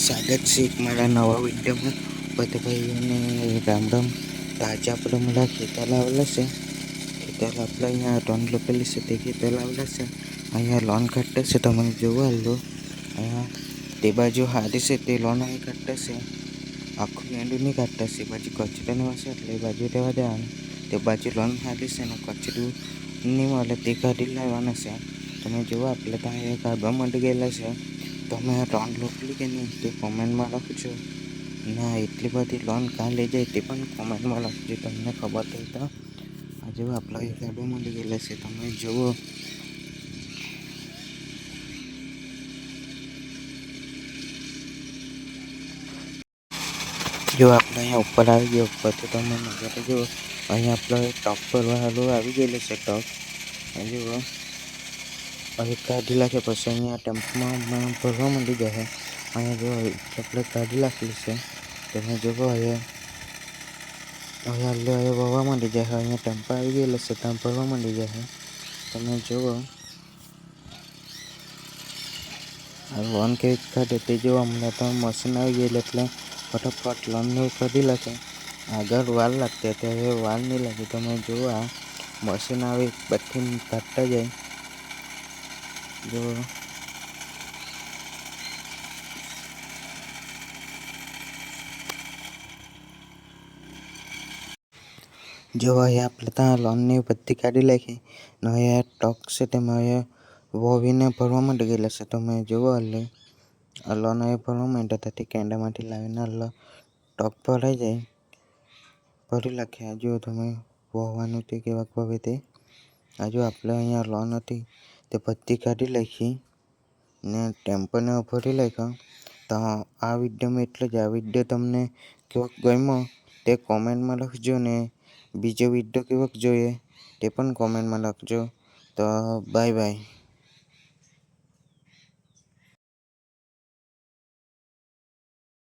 સ્વાગત છે એક મારા નવા વિડીયોમાં. બધા ભાઈઓને રામ રામ. તો આજે આપણે મારા ખેતર આવેલા છે. ખેતર આપણે અહીંયા લોન રોપેલી છે તે ખેતર આવેલા છે. અહીંયા લોન કાઢતા છે, તમે જોવા લો. અહીંયા તે બાજુ હારી છે તે લોન અહીં કાઢતા છે. આખું એંડું નહીં કાઢતા છે, એ બાજુ કચરાની વાસે એટલે એ બાજુ રહેવા દેવાનું. તે બાજુ લોન હારી છે ને કચરું નહીં મળે તે કાઢી લાવવાના છે. તમે જુઓ આપણે ત્યાં અહીંયા કાઢવા માંડી ગયેલા છે. તમે લોન રોપલી કે નહીં તે કોમેન્ટમાં લખજો. ના એટલી બધી લોન કાં લઈ જાય તે પણ કોમેન્ટમાં લખજો, તમને ખબર હોય તો. આજે આપણે અહીં કાઢવા માંડી ગયેલા છે, તમે જુઓ. જો આપણે અહીંયા ઉપર આવી ગયા, ઉપર તો તમે નજારો જુઓ. અહીંયા આપણે ટોપ ભરવા હાલું આવી ગયેલું છે ટોપ. જુઓ અહીં કાઢી નાખે પછી અહીંયા ટેમ્પોમાં ભરવા માંડી જાય. અહીંયા જો આપણે કાઢી નાખેલી છે, તમે જુઓ. અહીંયા વહવા માંડી જાય. અહીંયા ટેમ્પો આવી ગયેલો છે, ત્યાં ભરવા માંડી જાય. તમે જુઓ લોન કેવી કાઢે તે જોવા મને તો મશીન આવી ગયેલું એટલે ફટાફટ લોનને કાઢી નાખે. આગળ વાર લાગતી હતી, હવે વાર નહીં લાગી. તમે જુઓ આ મશીન આવી બધી કાઢતા જાય. જો અહીંયા આપણે ત્યાં લોનની બધી કાઢી નાખી ને અહીંયા ટોક છે તેમાં અહીંયા વોવીને ભરવા માંડી ગયેલા છે. તમે જુઓ આ લોન અહીંયા ભરવા માંડ્યા હતા તે કેન્ડામાંથી લાવીને ટોક ભરાઈ જાય. ભરી નાખ્યા. જો તમે વહવાનું તે કેવા વવે તે હજુ આપણે અહીંયા લોન હતી તે બધી કાઢી નાખી ને ટેમ્પોને ભરી નાખ્યો. તો આ વિડીયોમાં એટલે જ. આ વિડીયો તમને કેવો ગમ્યો તે કોમેન્ટમાં લખજો ને બીજો વિડીયો કેવો જોઈએ તે પણ કોમેન્ટમાં લખજો. તો બાય બાય.